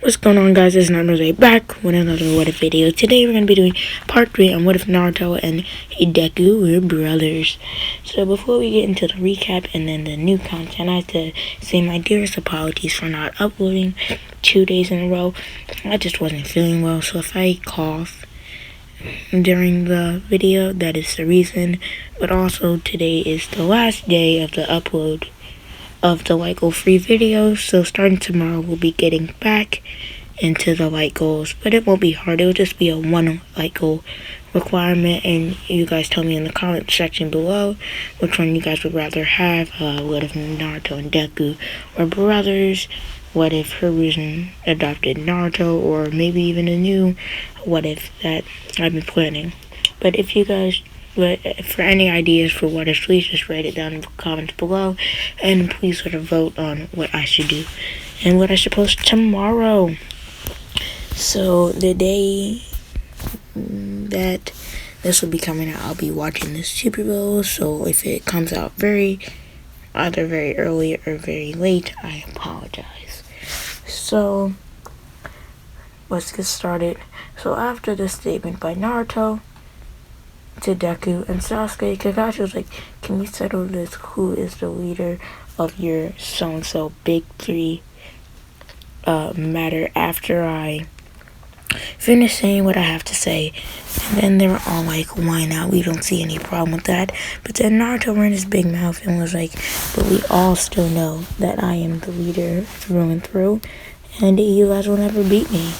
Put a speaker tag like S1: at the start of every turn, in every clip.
S1: What's going on, guys? It's Naruto back with another What If video. Today we're going to be doing part 3 on What If Naruto and Deku were brothers. So before we get into the recap and then the new content, I have to say my dearest apologies for not uploading 2 days in a row. I just wasn't feeling well, so if I cough during the video, that is the reason. But also today is the last day of the upload of the light goal free videos, so starting tomorrow we'll be getting back into the light goals, but it won't be hard. It'll just be a 1 light goal requirement, and you guys tell me in the comment section below which one you guys would rather have. What if Naruto and Deku were brothers? What if Hiruzen adopted Naruto? Or maybe even a new what if that I've been planning. But if you guys for any ideas for what if, please just write it down in the comments below, and please sort of vote on what I should do and what I should post tomorrow. So the day that this will be coming out, I'll be watching the Super Bowl, so if it comes out either very early or very late, I apologize. So let's get started. So after the statement by Naruto to Deku and Sasuke, Kakashi was like, can we settle this? Who is the leader of your so-and-so big three matter after I finish saying what I have to say? And then they were all like, why not? We don't see any problem with that. But then Naruto ran his big mouth and was like, but we all still know that I am the leader through and through, and you guys will never beat me.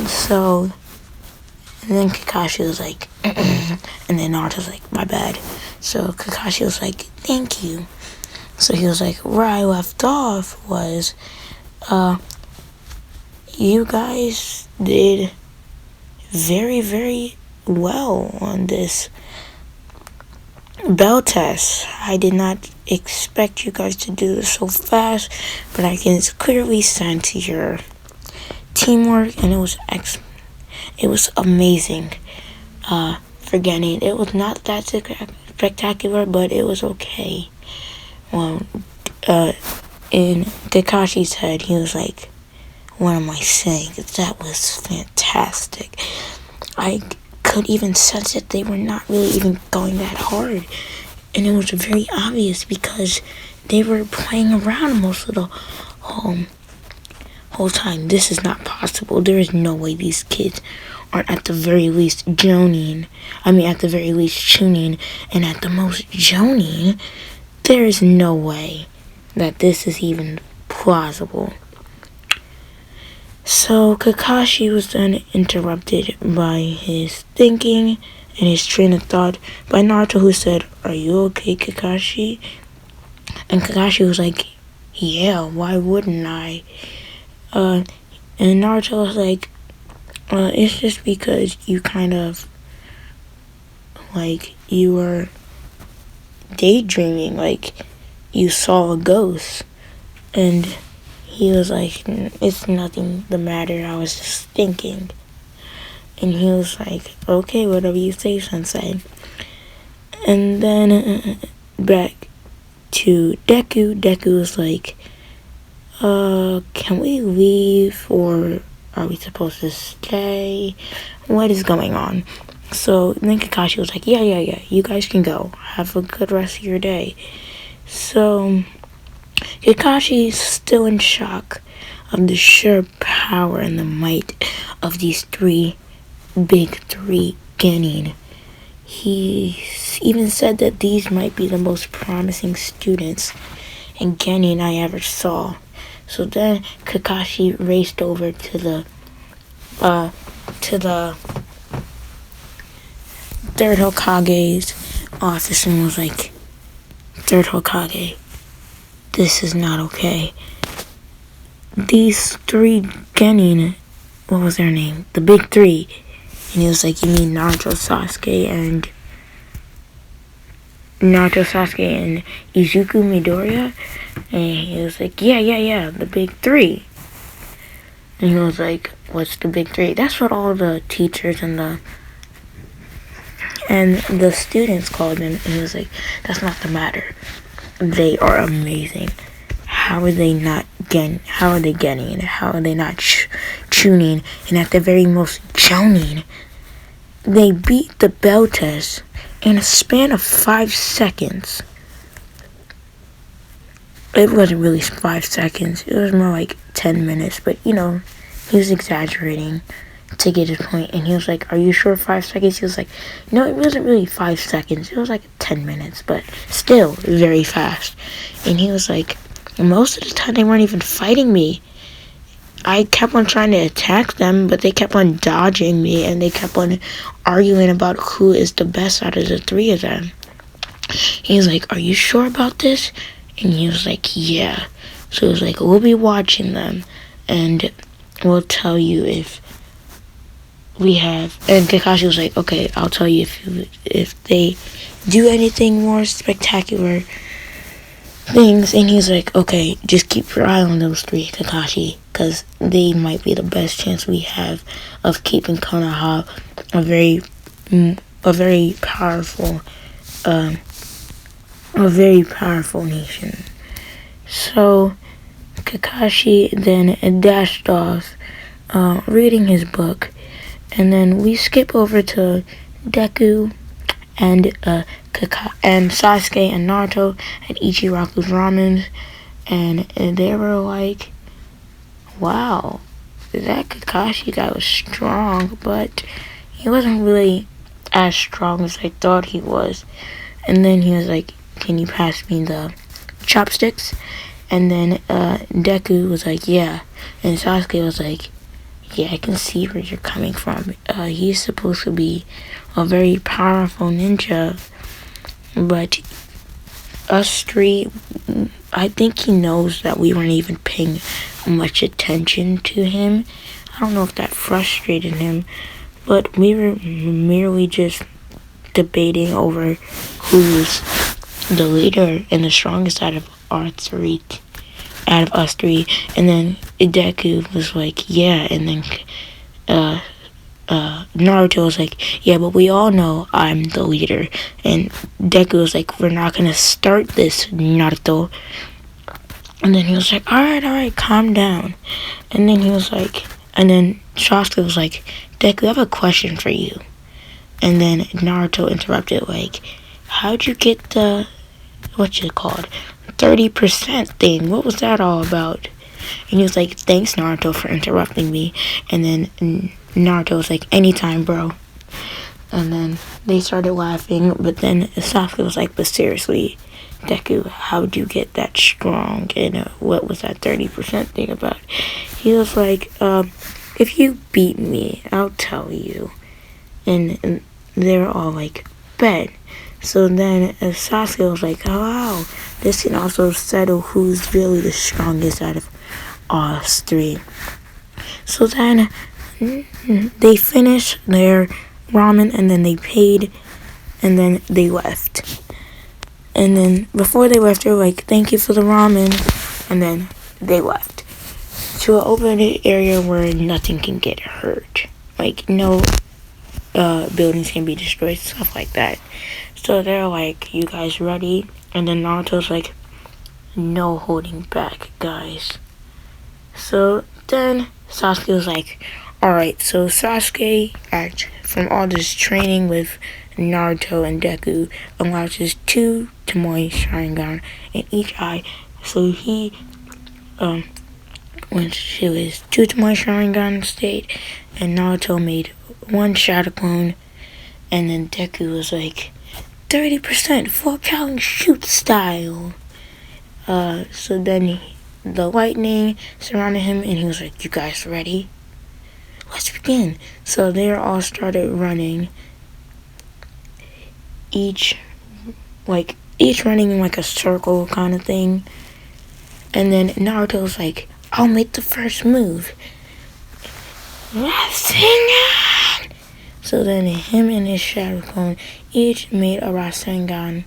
S1: So and then Kakashi was like, and then Naruto was like, my bad. So Kakashi was like, thank you. So he was like, where I left off was, you guys did very, very well on this bell test. I did not expect you guys to do this so fast, but I can clearly sense your teamwork, and it was amazing. Forgetting it was not that spectacular, but it was okay. Well, in Kakashi's head, he was like, what am I saying? That was fantastic. I could even sense that they were not really even going that hard, and it was very obvious because they were playing around most of the whole time. This is not possible. There is no way these kids aren't at the very least tuning, and at the most joning. There is no way that this is even plausible. So Kakashi was then interrupted by his thinking and his train of thought by Naruto, who said, are you okay, Kakashi? And Kakashi was like, yeah, why wouldn't I? And Naruto was like, it's just because you kind of, like, you were daydreaming, like you saw a ghost. And he was like, it's nothing the matter, I was just thinking. And he was like, okay, whatever you say, sensei. And then back to Deku. Deku was like, can we leave, or are we supposed to stay? What is going on? So then Kakashi was like, yeah, you guys can go. Have a good rest of your day. So Kakashi's still in shock of the sheer power and the might of these big three Genin. He even said that these might be the most promising students in Genin I ever saw. So then Kakashi raced over to the third Hokage's office and was like, third Hokage, this is not okay. These three Genin, what was their name? The big three. And he was like, you mean Naruto, Sasuke, and Izuku Midoriya? And he was like, yeah, the big three. And he was like, what's the big three? That's what all the teachers and the students called them. And he was like, that's not the matter. They are amazing. how are they getting it? How are they not tuning? And at the very most, Jonin. They beat the bell test in a span of 5 seconds. It wasn't really 5 seconds. It was more like 10 minutes. But, he was exaggerating to get his point. And he was like, are you sure 5 seconds? He was like, no, it wasn't really 5 seconds. It was like 10 minutes. But still very fast. And he was like, most of the time they weren't even fighting me. I kept on trying to attack them, but they kept on dodging me, and they kept on arguing about who is the best out of the 3 of them. He was like, are you sure about this? And he was like, yeah. So he was like, we'll be watching them, and we'll tell you if we have... And Kakashi was like, okay, I'll tell you if they do anything more spectacular things. And he's like, okay, just keep your eye on those 3, Kakashi, because they might be the best chance we have of keeping Konoha a very powerful nation. So Kakashi then dashed off, reading his book, and then we skip over to Deku and Sasuke and Naruto at Ichiraku's ramen, and they were like, wow, that Kakashi guy was strong, but he wasn't really as strong as I thought he was. And then he was like, can you pass me the chopsticks? And then Deku was like, yeah. And Sasuke was like, yeah, I can see where you're coming from. He's supposed to be a very powerful ninja, but us 3, I think he knows that we weren't even paying much attention to him. I don't know if that frustrated him, but we were merely just debating over who's the leader and the strongest out of us 3. And then Deku was like, yeah. And then Naruto was like, yeah, but we all know I'm the leader. And Deku was like, we're not gonna start this, Naruto. And then he was like, alright, calm down. And then he was like, and then Sasuke was like, Deku, I have a question for you. And then Naruto interrupted, like, how'd you get the, 30% thing? What was that all about? And he was like, thanks, Naruto, for interrupting me. And then Naruto was like, anytime, bro. And then they started laughing, but then Sasuke was like, but seriously, Deku, how'd you get that strong? And what was that 30% thing about? He was like, if you beat me, I'll tell you. And they were all like, bet. So then Sasuke was like, oh, wow, this can also settle who's really the strongest out of us 3. So then they finished their ramen, and then they paid, and then they left. And then before they left, they were like, thank you for the ramen, and then they left to an open area where nothing can get hurt. Like, no buildings can be destroyed, stuff like that. So they're like, you guys ready? And then Naruto's like, no holding back, guys. So then Sasuke was like, alright. So Sasuke, from all this training with Naruto and Deku, unlocks 2 Tomoe Sharingan in each eye. So he went to his 2 Tomoe Sharingan state, and Naruto made 1 Shadow Clone. And then Deku was like, 30% full challenge shoot style. So then the lightning surrounded him, and he was like, you guys ready? Let's begin. So they all started running, each running in like a circle kind of thing. And then Naruto was like, I'll make the first move. Rasengan! So then him and his Shadow Clone each made a Rasengan.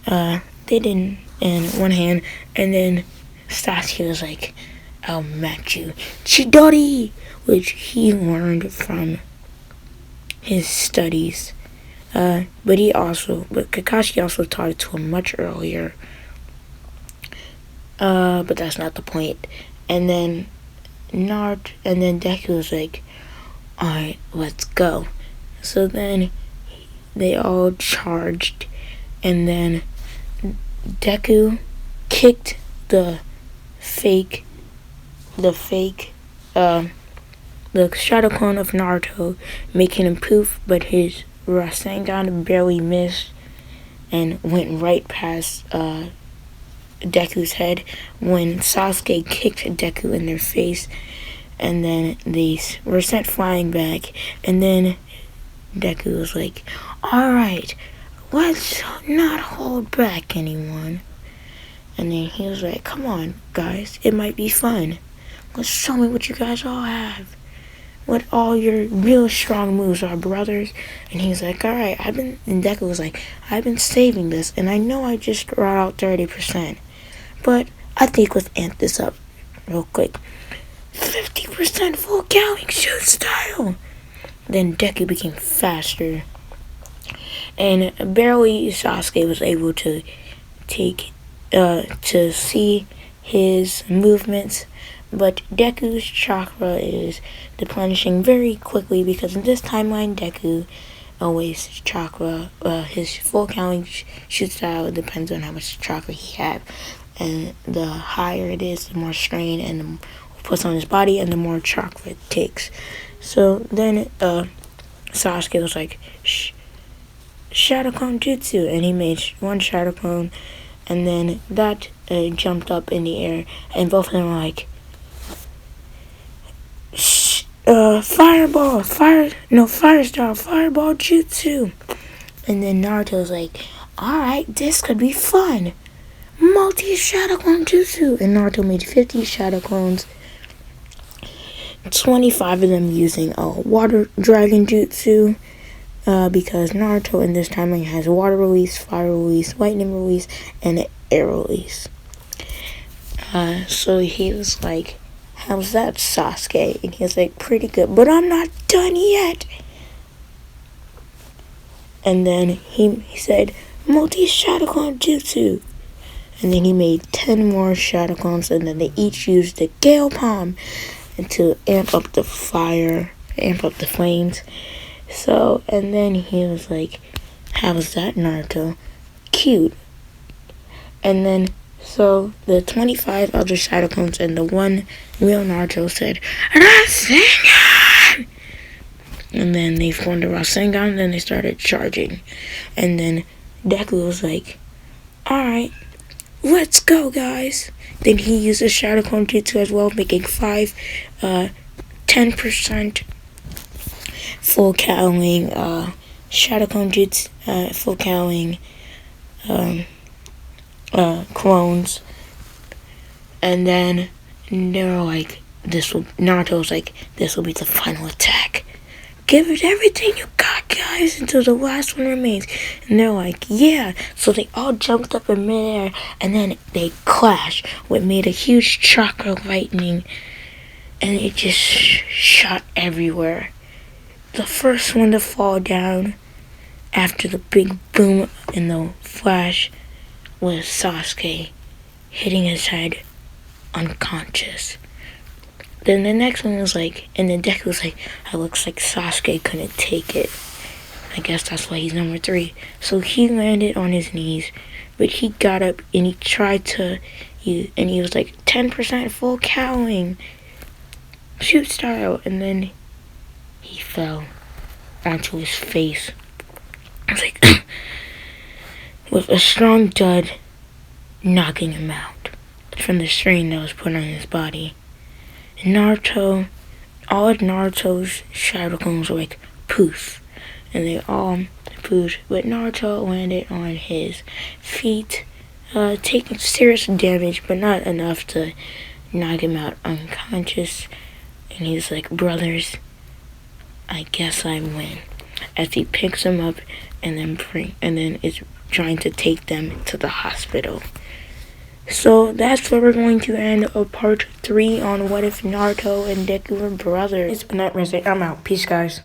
S1: They didn't in one hand, and then Sasuke was like, I'll match you. Chidori! Which he learned from his studies. But Kakashi also taught it to him much earlier. But that's not the point. And then Deku was like, alright, let's go. So then they all charged, and then Deku kicked the shadow clone of Naruto, making him poof, but his Rasengan barely missed and went right past Deku's head when Sasuke kicked Deku in their face, and then they were sent flying back, and then Deku was like, alright, let's not hold back anyone. And then he was like, come on, guys, it might be fun. Let's show me what you guys all have. What all your real strong moves are, brothers. And he was like, alright, and Deku was like, I've been saving this, and I know I just brought out 30%. But I think let's amp this up real quick. 50% full cowling shoot style. Then Deku became faster. And barely Sasuke was able to see his movements, but Deku's chakra is replenishing very quickly because in this timeline Deku always chakra, his full counting shoot style depends on how much chakra he has, and the higher it is, the more strain and the puts on his body and the more chakra it takes. So then Sasuke was like, Shadow Clone Jutsu, and he made one Shadow Clone, and then that jumped up in the air, and both of them were like, Fireball Jutsu. And then Naruto was like, alright, this could be fun. Multi-Shadow Clone Jutsu. And Naruto made 50 Shadow Clones, 25 of them using Water Dragon Jutsu, because Naruto in this timeline has Water Release, Fire Release, Lightning Release, and Air Release. So he was like, how's that, Sasuke? And he was like, pretty good, but I'm not done yet. And then he said, multi-Shadow Clone Jutsu. And then he made 10 more Shadow Clones, and then they each used the Gale Palm to amp up the fire, amp up the flames. So, and then he was like, how's that, Naruto? Cute. And then, so the 25 other Shadow Clones and the one real Naruto said, Rasengan! And then they formed a Rasengan, and then they started charging. And then Deku was like, alright, let's go, guys. Then he used the Shadow Clone Jutsu as well, making 10% full cowling, Shadow Clone Jutsu, full cowling, clones. And then they were like, Naruto was like, this will be the final attack. Give it everything you got, guys, until the last one remains. And they're like, yeah. So they all jumped up in midair, and then they clashed, which made a huge chakra lightning, and it just shot everywhere. The first one to fall down after the big boom in the flash was Sasuke, hitting his head unconscious. Then the next one was like, and then Deku was like, it looks like Sasuke couldn't take it. I guess that's why he's number 3. So he landed on his knees, but he got up and he tried to, and he was like, 10% full cowling, shoot style, and then he fell onto his face. I was like, with a strong dud, knocking him out from the strain that was put on his body. Naruto, all of Naruto's Shadow Clones were like, poof. And they all poofed, but Naruto landed on his feet, taking serious damage, but not enough to knock him out unconscious. And he's like, brothers, I guess I win. As he picks them up and then is trying to take them to the hospital. So that's where we're going to end of part 3 on What If Naruto and Deku Were Brothers. I'm out. Peace, guys.